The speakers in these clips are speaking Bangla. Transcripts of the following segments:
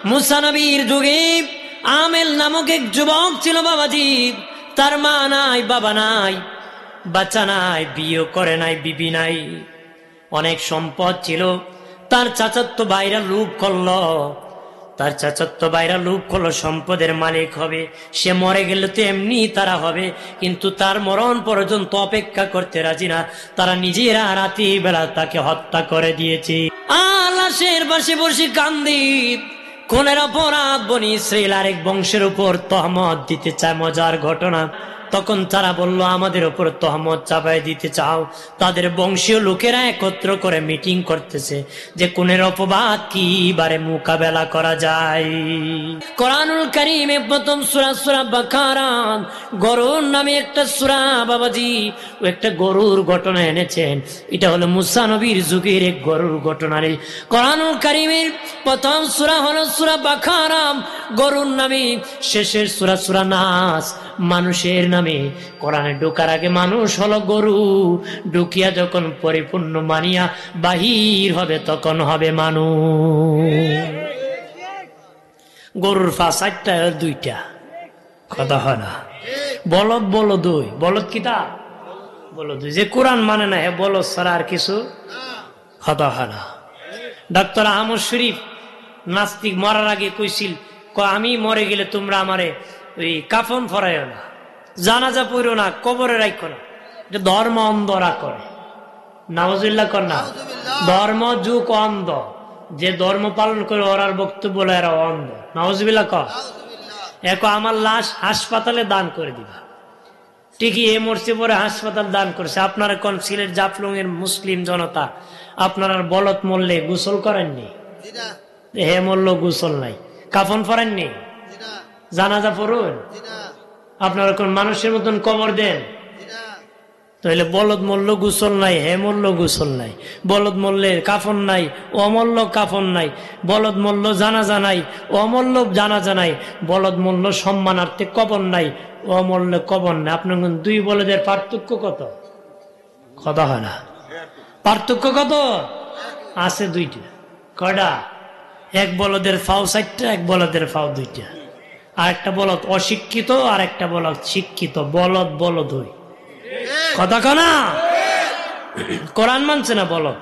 মুসা নবীর যুগে আমেল নামক এক যুবক ছিল বাবাজি। তার মা নাই, বাবা নাই, বাচ্চা নাই, বিয়ে করে নাই, বিবি নাই, অনেক সম্পদ ছিল। তার চাচাতো ভাইরা লোভ করলো, তার চাচাতো ভাইরা লোভ করলো সম্পদের মালিক হবে, সে মরে গেলে তো এমনি তারা হবে, কিন্তু তার মরণ পর্যন্ত অপেক্ষা করতে রাজি না। তারা নিজেরা রাতি বেলা তাকে হত্যা করে দিয়েছে। লাশের পাশে বসে কান্দি, কোনের অপরাধ বনি ইসরাইল আরেক বংশের উপর তহমত দিতে চায়। মজার ঘটনা, তখন তারা বলল আমাদের উপর তহমত চাপাই দিতে চাও। তাদের বংশীয় লোকেরা একত্র করে মিটিং করতেছে যে কোনের অপবাদ কিভাবে মোকাবেলা করা যায়। কোরআনুল কারীমে প্রথম সূরা সূরা বাকারা গরুর নামে একটা সূরা বাবাজি, ও একটা গরুর ঘটনা এনেছেন। এটা হলো মুসা নবীর যুগের এক গরুর ঘটনা। কোরআনুল কারীমের প্রথম সূরা হলো সূরা বাকারা গরুর নামে, শেষের সূরা সূরা নাস মানুষের নামে। কোরআনে ঢোকার আগে মানুষ হলো গরু, ঢুকিয়া যখন পরিপূর্ণ মানিয়া বাহির হবে তখন হবে মানুষ। গরুর পা 4টা আর 2টা, কথা হয় না। বলদ বলো 2, বলদ কিতা বলো 2, যে কোরআন মানে না হে বলদ ছাড়া আর কিছু কথা হয় না। ডাক্তার আহমদ শরীফ নাস্তিক মরার আগে কইছিল, আমি মরে গেলে তোমরা আমারে ওই কাফন ফরাইও না, জানাজা পড়ো না, কবরে রাখো না, এটা ধর্ম অন্ধরা করে। নাউজুবিল্লাহ কর না, ধর্ম যুগ অন্ধ, যে ধর্ম পালন করে ওরার বক্তব্য বলে এরা অন্ধ। নাউজুবিল্লাহ কর। এখন আমার লাশ হাসপাতালে দান করে দিবা, ঠিকই এ মরছে পরে হাসপাতাল দান করছে। আপনারা কোন সিলেট জাফলং এর মুসলিম জনতা, আপনারা বলত মরলে গোসল করেননি? হে মরল গোসল নাই, কাফন ফরাননি, জানাজা পড়ুন, আপনারা কোন মানুষের মতন কবর দেন? তাহলে বলদ মরল গোসল নাই, হে মরল গোসল নাই, বলদ মরলে কাফন নাই, অমল্ল কাফন নাই, বলদ মরল জানাজা নাই, অমল্ল জানাজা নাই, বলদ মরল সম্মানার্থে কবর নাই, অমল্ল কবর নাই। আপনার 2 বলদের পার্থক্য কত? কথা হয় না, পার্থক্য কত আছে? 2টা। কয়টা? এক বলদের ফাও 4টা, এক বলদের ফাও 2টা। আর একটা বলদ অশিক্ষিত, আর একটা বলদ শিক্ষিত। বলদ বলদ হই, কথা কনা কোরআন মানছে না বলদ।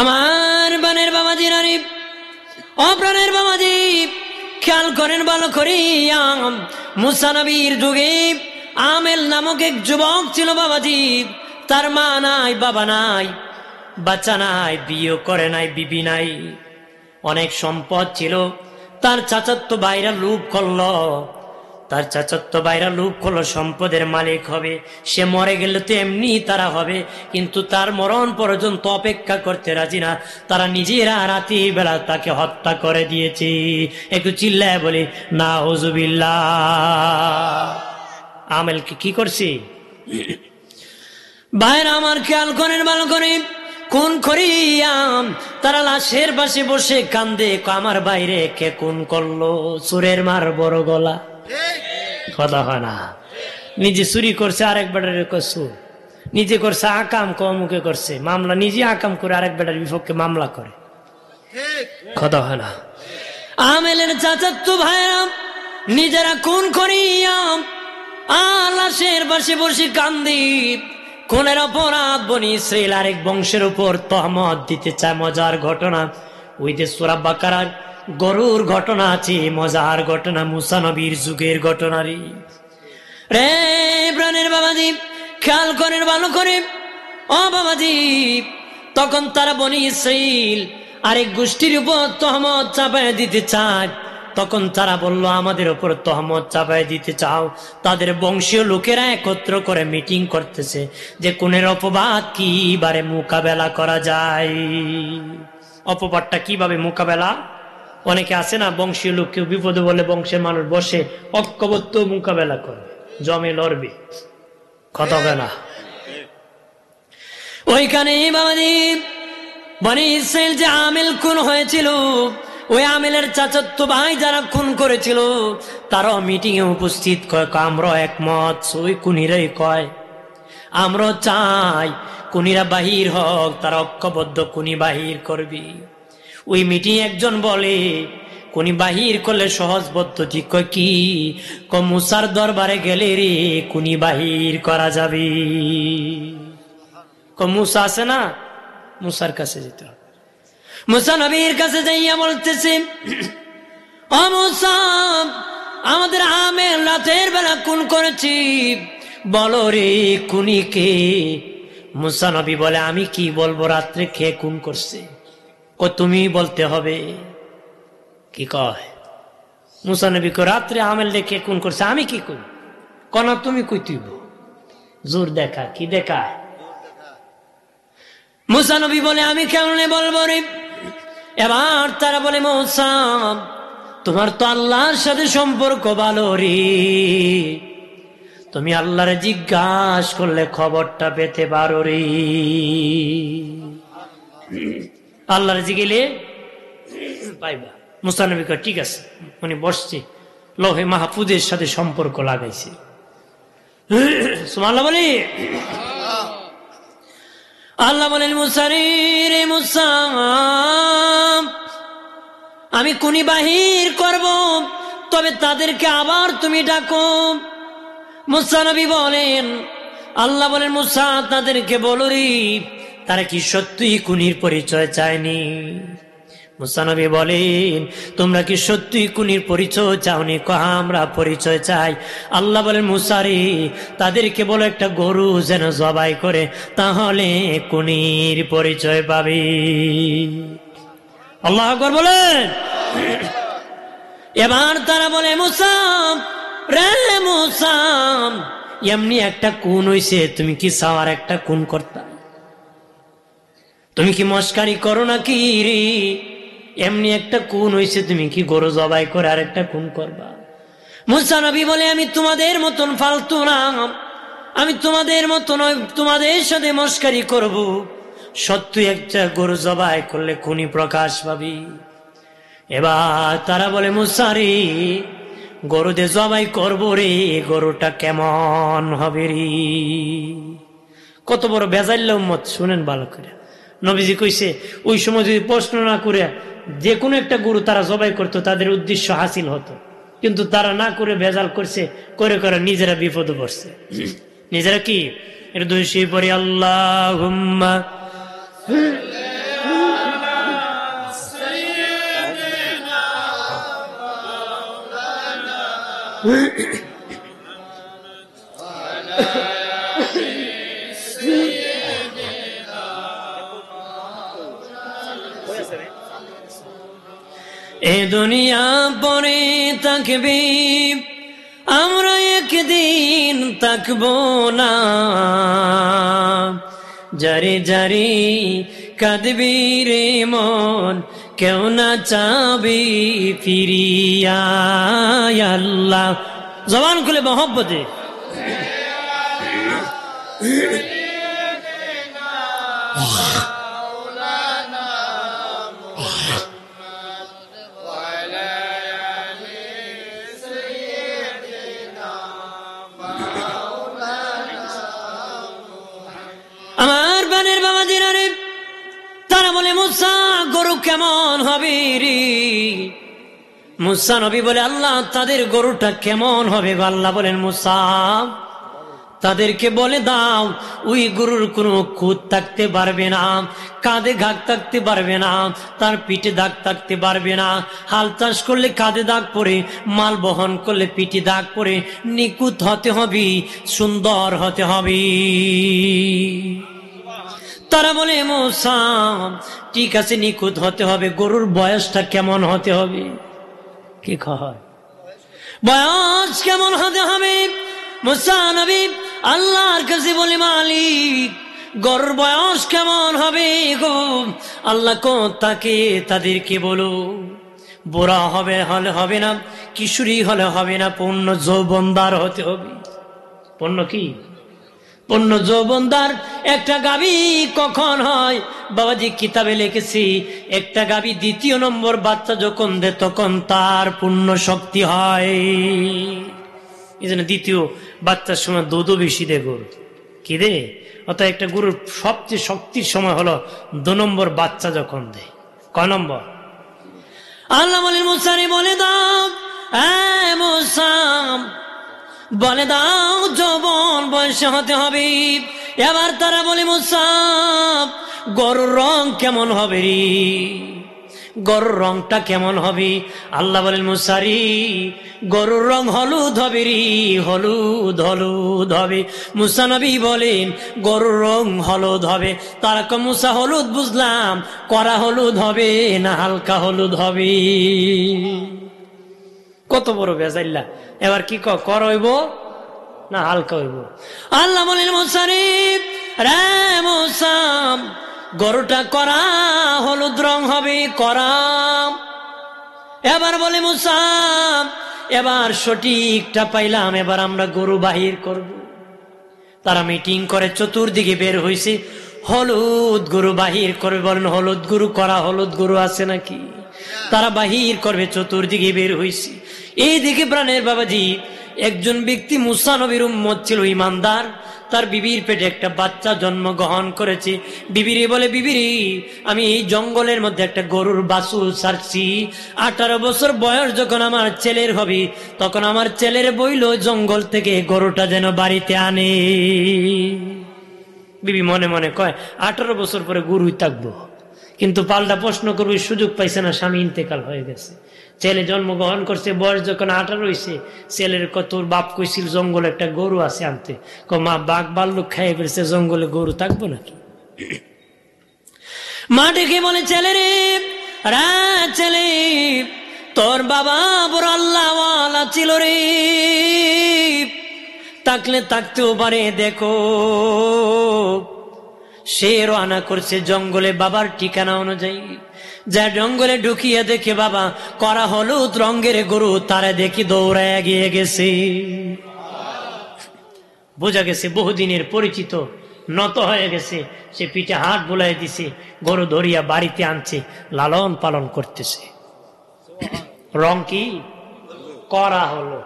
আমার বানের বাবাজি রানী, অপ্রাণের বাবাজি, খেয়াল করেন ভালো করিয়া। মুসা নবীর যুগে আমেল নামক এক যুবক ছিল বাবাজি। তার মা নাই, বাবা নাই, বাচ্চা নাই, বিয়ে করে নাই, বিবি নাই, অনেক সম্পদ ছিল। তার চাচাতো ভাইরা লোভ করলো, তার চাচাতো ভাইরা লোভ করলো সম্পদের মালিক হবে, সে মরে গেলে তো এমনি তারা হবে, কিন্তু তার মরণ পর্যন্ত অপেক্ষা করতে রাজি না। তারা নিজেরা রাতি বেলা তাকে হত্যা করে দিয়েছে। একটু চিল্লায় বলি নাউজুবিল্লাহ। আমেলকে কি করছি ভাইরা আমার, খেয়াল করেন ভালো করে। কোন করিয়াম তারা লাশের পাশে বসে কান্দে, আমার বাইরে কে কোন করলো? চোরের মার বড় গলা, কথা হয় না। নিজে চুরি করছে, আরেক বেটারে চোর, নিজে করছে আকাম, কমুকে করছে মামলা, নিজে আকাম করে আরেক বেটার বিপক্ষে মামলা করে, কথা হয় না। আমেলের চাচাতো ভাইরা নিজেরা কোন করিয়াম লাশের পাশে বসে কান্দি, কোনের অপরাধ বনি ইসরাইল আরেক বংশের উপর তহমত দিতে চায়। মজার ঘটনা, ওই যে সূরা বাকারার গরুর ঘটনা আছে, মজার ঘটনা, মুসা নবীর যুগের ঘটনা রে প্রাণের বাবাজি। খেয়াল করেন ভালো করে ও বাবাজি। তখন তারা বনি ইসরাইল আরেক গোষ্ঠীর উপর তহমত চাপায় দিতে চায়। তখন তারা বলল আমাদের উপর তহমত চাপাই দিতে চাও। তাদের বংশীয় লোকেরা একত্র করে মিটিং করতেছে যে কোনের অপবাদ কিভাবে মোকাবেলা করা যায়। অপবাদটা কিভাবে মোকাবেলা? অনেকে আছে না, বংশীয় লোক কেউ বিপদে বলে বংশের মানুষ বসে ঐক্যবদ্ধ মোকাবেলা করবে, জমে লড়বে, কথা হবে না। ওইখানে বাবাজি বনি ইসরাইল যে আমেল খুন হয়েছিল, ওই আমেলের চাচাতো ভাই যারা খুন করেছিল তারাও মিটিং এ উপস্থিত। কয় আমরা একমত, ওই খুনিরাই কয় আমরা চাই খুনিরা বাহির হোক, তারা ঐক্যবদ্ধ খুনি বাহির করবি। ওই মিটিং একজন বলে কোনি বাহির করলে সহজ পদ্ধতি, কয় কি? মুসার দরবারে গেলে রে কোনি বাহির করা যাবে। মুসা আছে না, মুসার কাছে যেতে হবে। মুসা নবীর কাছে যাইয়া বলতেছে, ও মুসা, আমাদের আমের রাতের বেলা খুন করেছি, বলো রে খুনি কে? মুসা নবী বলে, আমি কি বলবো, রাত্রে খেয়ে খুন করছে। তুমি বলতে হবে। কি কয়? মুসা নবী কো, রাত্রে আমেল দেখে খুন করছে, আমি কি করি? কনা তুমি কই তুইব? জোর দেখা, কি দেখায়? মুসা নবী বলে, আমি কেমনে বলবো রে? এবার তারা বলে, মুসা, তোমার তো আল্লাহর সাথে সম্পর্ক ভালো রে, তুমি আল্লাহরে জিজ্ঞাসা করলে খবরটা পেতে পারো রে। আল্লাহরে জিগেলে পাইবা। মুসা নবী কয়, ঠিক আছে। উনি বসছে, লোহে মাহফুজের সাথে সম্পর্ক লাগাইছে। সুবহানাল্লাহ বলি। আল্লাহ বলেন, মুসা রে মুসা, আমি খুনি বাহির করব, তবে তাদেরকে আবার তুমি ডাকো। মুসা নবী বলেন, আল্লাহ বলেন, মুসা তাদেরকে বলো রে, তারা কি সত্যিই খুনির পরিচয় চায়নি? মুসা নবী বলেন, তোমরা কি সত্যিই খুনির পরিচয় চাওনি? আমরা পরিচয় চাই। আল্লাহ বলেন, মুসা রে, তাদেরকে বলো একটা গরু যেন জবাই করে, তাহলে খুনির পরিচয় পাবে। আল্লাহু আকবার বলেন। এবার তারা বলে, মুসা রে মুসা, এমনি একটা খুন হইছে, তুমি কি চাওয়ার একটা খুন করতা? তুমি কি মস্কারি করো নাকি রে? এমনি একটা খুন হইছে, তুমি কি গরু জবাই করে আর একটা খুন করবা? মুসা নবী বলে, আমি তোমাদের মতন ফালতু না, আমি তোমাদের মতন তোমাদের সাথে মস্কারি করব। সত্যি একটা গরু জবাই করলে খুনি প্রকাশ পাবি। এবার তারা বলে, মুসা রে, গরু দিয়ে জবাই করবো রে, গরুটা কেমন হবে রে? কত বড় বেজাইল উম্মত, শুনেন ভালো করে। নবীজি কইছে, ওই সময় যদি প্রশ্ন না করে যে কোনো একটা গরু তারা জবাই করতো, তাদের উদ্দেশ্য হাসিল হতো। কিন্তু তারা না করে ভেজাল করছে, করে করে নিজেরা বিপদে পড়ছে। নিজেরা কি এটা দোষী পড়ি। আল্লাহুম্মা এ দুনিয়া পরে থাকবে, আমরা একদিন থাকবো না। যারে যারে কাঁদবি রে মন, কেউ না চাবি ফিরিয়া। আল্লাহ জবান খুলে মহব্বতে। আমার বানের বাবা দিনারে, তারা বলে, মুসা গরু কেমন হবে রে? মুসা নবী বলে, আল্লাহ তাদের গরুটা কেমন হবে? আল্লাহ বলেন, মুসা তাদেরকে বলে দাও, ওই গরুর কোনো খুঁত থাকতে পারবে না, কাঁধে ঘাগ থাকতে পারবে না, তার পিঠে দাগ থাকতে পারবে না। হাল চাষ করলে কাঁধে দাগ পড়ে, মাল বহন করলে পিঠে দাগ পড়ে। নিখুঁত হতে হবে, সুন্দর হতে হবে। তারা বলে, মুসা ঠিক আছে, নিখুঁত হতে হবে, গরুর বয়সটা কেমন হতে হবে? কি হয়, বয়স কেমন হতে হবে? মুসা নবী আল্লাহর কাছে বলে, মালিক গরুর বয়স কেমন হবে গো? আল্লাহ তাকে তাদেরকে বলো, বুড়া হবে হলে হবে না, কিশোরী হলে হবে না, পূর্ণ যৌবনদার হতে হবে। পূর্ণ কি? পূর্ণ যৌবনদার। একটা গাভী কখন হয়? বাবাজি কিতাবে লিখেছি, একটা গাভী দ্বিতীয় নম্বর বাচ্চা যখন দেয়, তখন তার পূর্ণ শক্তি হয়। এই জন্য দ্বিতীয় বাচ্চার সময় দুধও বেশি দেয় গরু। কি দে? অর্থাৎ একটা গরুর সবচেয়ে শক্তির সময় হলো 2 নম্বর বাচ্চা যখন দেয়। ক নম্বর? আল্লাহ বলেন মুসারে বলে দাও, মুসা বলে দাও যৌবন বয়সে হতে হবে। এবার তারা বলে মুসা গরুর রং কেমন হবে রে, গরুর রংটা কেমন হবে? আল্লাহ বলেন মুসারি গরুর রং হলুদ হবে রে, হলুদ হলুদ হবে। মুসা নবী বলেন গরুর রং হলুদ হবে। তারা কয় মুসা হলুদ বুঝলাম, কড়া হলুদ হবে না হালকা হলুদ হবে? কত বড় বেজাইল্লা! এবার কি কর হইব না হালকা হইব? আল্লাহ বলেন মুসারি রে মুসা গরুটা করা হলুদ রং হবে, করা। এবার বলে মুসা এবার সঠিকটা পাইলাম, এবার আমরা গরু বাহির করব। তারা মিটিং করে চতুর্দিকে বের হয়েছে, হলুদ গরু বাহির করবে। বলেন হলুদ গরু, করা হলুদ গরু আছে নাকি? তারা বাহির করবে, চতুর্দিকে বের হয়েছে। এইদিকে প্রাণের বাবাজি একজন ব্যক্তি মুসা নবীর উম্মত ছিল, ইমানদার। তার বিবির পেটে একটা বাচ্চা জন্মগ্রহণ করেছে। বিবিরে বলে বিবিরি আমি এই জঙ্গলের মধ্যে একটা গরুর বাছুর ছাড়ছি, 18 বছর বয়স যখন আমার ছেলের হবে তখন আমার ছেলের বইল জঙ্গল থেকে গরুটা যেন বাড়িতে আনে। বিবি মনে মনে কয় 18 বছর পরে গরুই থাকবো, কিন্তু পাল্টা প্রশ্ন করবে সুযোগ পাইছে না, স্বামী ইন্তেকাল হয়ে গেছে। ছেলে জন্মগ্রহণ করছে, বয়স যখন 18 হয়েছে, ছেলের তোর বাপ কইছিল জঙ্গলে একটা গরু আছে আনতে। মা বাঘ বাল্লুক খাইয়ে ফেলছে, জঙ্গলে গরু থাকবো নাকি? মা ডেকে বলে ছেলে রে, ছেলে তোর বাবা বড় আল্লাহওয়ালা ছিল রে, থাকলে থাকতেও পারে। দেখো সে রওনা করছে জঙ্গলে বাবার ঠিকানা অনুযায়ী। যা জঙ্গলে ঢুকিয়ে দেখে বাবা করা হলুদ রঙের গরু, তারা দেখি দৌড়ায় গিয়ে গেছে। বোঝা গেছে বহুদিনের পরিচিত, নত হয়ে গেছে। সে পিঠে হাত বুলাই দিছে, গরু ধরিয়া বাড়িতে আনছে, লালন পালন করতেছে। রং কি? করা হলো।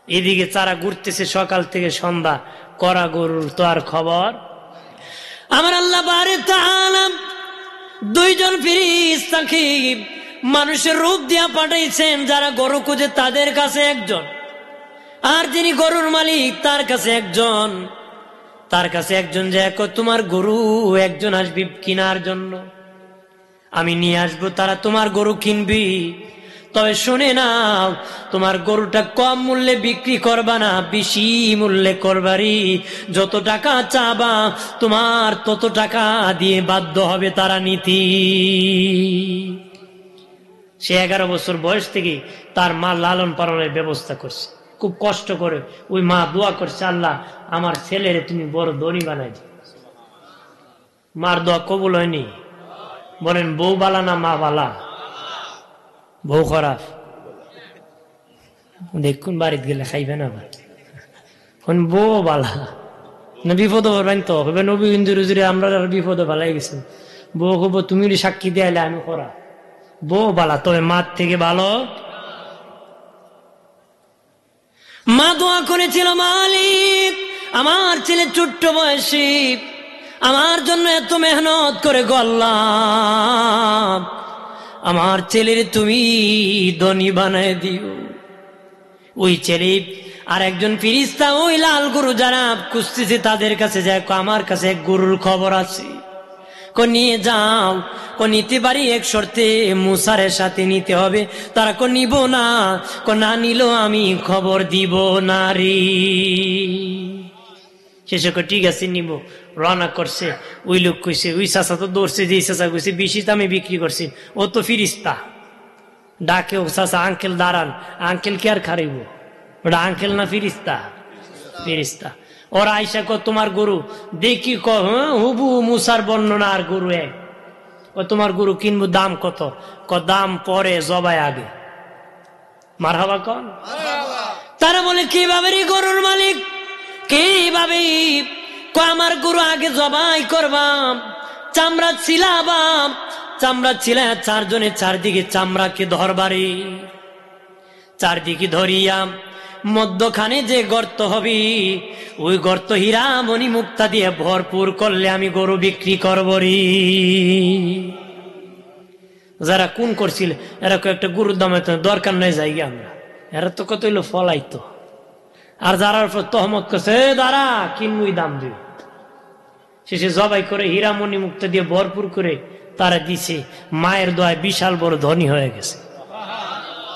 এদিকে তারা ঘুরতেছে সকাল থেকে সন্ধ্যা, করা গরুর তো আর খবর। আমার আল্লাহ বারে তাআলা দুইজন ফেরেশতাকে মানুষের রূপ দিয়া পাঠাইছেন, যারা গরু খুঁজে তাদের কাছে একজন, আর যিনি গরুর মালিক তার কাছে একজন। তার কাছে একজন যে তোমার গরু একজন আসবি কেনার জন্য, আমি নিয়ে আসবো, তারা তোমার গরু কিনবি। তবে শুনে নাও, তোমার গরুটা কম মূল্যে বিক্রি করবা না, বেশি মূল্যে করবারি। যত টাকা চাবা তোমার তত টাকা দিয়ে বাধ্য হবে তারা নীতি। সে 11 বছর বয়স থেকে তার মা লালন পালনের ব্যবস্থা করছে, খুব কষ্ট করে। ওই মা দোয়া করছে, আল্লাহ আমার ছেলেরে তুমি বড় ধনী বানাই দিও। মার দোয়া কবুল হয়নি? বলেন বউ বালা না মা বালা? বউ খারাপ, দেখুন বাড়িতে গেলে খাইবেন আবার। বউ বালা না, বিপদ করবেন তো হবে। নবী ইন্দুরে আমরা বিপদ বালাই গেছি। বউ হব তুমি সাক্ষী দিয়ে আমি করা। বউ বালা, তবে মার থেকে ভালো। মা দোয়া করেছিল, মালিক আমার ছেলে ছোট্ট বয়সী আমার জন্য এত মেহনত করে গল্লাম, আমার ছেলের তুমি ধনী বানায় দিও। ওই ছেলে আর একজন ফেরেশতা ওই লাল গরু যারা খুঁজতেছে তাদের কাছে যায়, আমার কাছে এক গরুর খবর আছে, নিয়ে যাও। নিতে পারি, এক শর্তে, মুসারের সাথে নিতে হবে। তারা নিব না, না নিলেও আমি খবর দিব না রে। শেষে ঠিক আছে নিব। রওনা করছে। ওই লোক কইছে, ওই চাচা তো দৌড়ছে, যে চাচা কইছে বেশি দামে বিক্রি করছে, ও তো ফিরিস্তা। ডাকে ও চাচা, আঙ্কেল দাঁড়ান। আঙ্কেল কে আর খারিব, ওটা আঙ্কেল না ফিরিস্তা? ফিরিস্তা। ওরা আইসা তোমার গরু দেখি, হুবু মুসার বর্ণনা আর গরু এক। তোমার গরু কিনবো, দাম কত? দাম পরে, জবাই আগে। মারহাবা কন। তারা বলে কিভাবে রে গরুর মালিক, কিভাবে? আমার গরু আগে জবাই করবাম, চামড়া ছিলাবাম, চামড়া ছিলা 4 জনে চারদিকে চামড়াকে ধরবারে, চারদিকে ধরিয়া মধ্যখানে যে গর্ত হবে, ওই গর্ত হীরা মণি মুক্তা দিয়ে ভরপুর করলে আমি গরু বিক্রি করব রে। যারা কোন করছিল এরা কয়েকটা গরুর দাম দরকার নেই যাই আমরা, এরা তো কত হইলো ফলাইতো। আর যারা তহমত করছে দাঁড়া কিনবই দাম দিবে, শেষে জবাই করে হীরামণি মুক্ত দিয়ে ভরপুর করে তারা দিছে। মায়ের দোয়ায় বিশাল বড় ধনী হয়ে গেছে।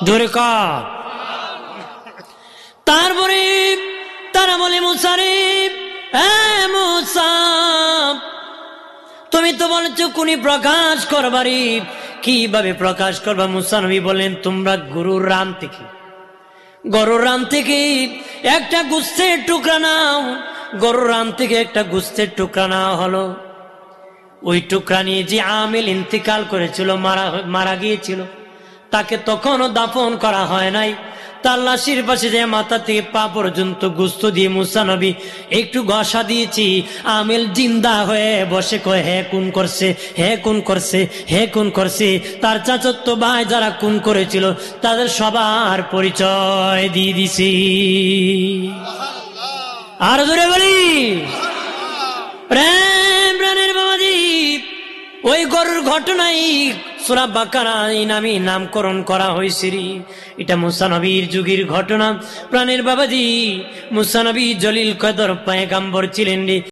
জোরে কার। তারপরে তারা বলে মুসা রে, হ্যাঁ মুসা তুমি তো বলেছো কোনি প্রকাশ করবারি, কিভাবে প্রকাশ করবা? মুসা নবী বলেন তোমরা গরুর রান থেকে একটা গোস্তের টুকরা নাও। গরুর রান থেকে একটা গোস্তের টুকরা নেওয়া হলো। ওই টুকরা নিয়ে যে আমিল ইন্তিকাল করেছিল, মারা গিয়েছিল, তাকে তখনও দাফন করা হয় নাই। তার লাশির পাশে যে মাথা থেকে পা পর্যন্ত গোস্ত দিয়ে মুসা নবী একটু ঘষা দিয়েছি। আমিল জিন্দা হয়ে বসে কয় হে খুন করছে, হে খুন করছে, হে খুন করছে। তার চাচত্ব ভাই যারা খুন করেছিল তাদের সবার পরিচয় দিয়ে দিছি। আর জোরে বলি প্রেম প্রাণের বাবাজি। ওই গরুর ঘটনাই সূরা বাকারা নামে নামকরণ করা হয়েছে। এটা মুসা নবীর যুগের ঘটনা। প্রাণের বাবাজি মুসা নবী জলিল কদর পয়গম্বর ছিলেন রে।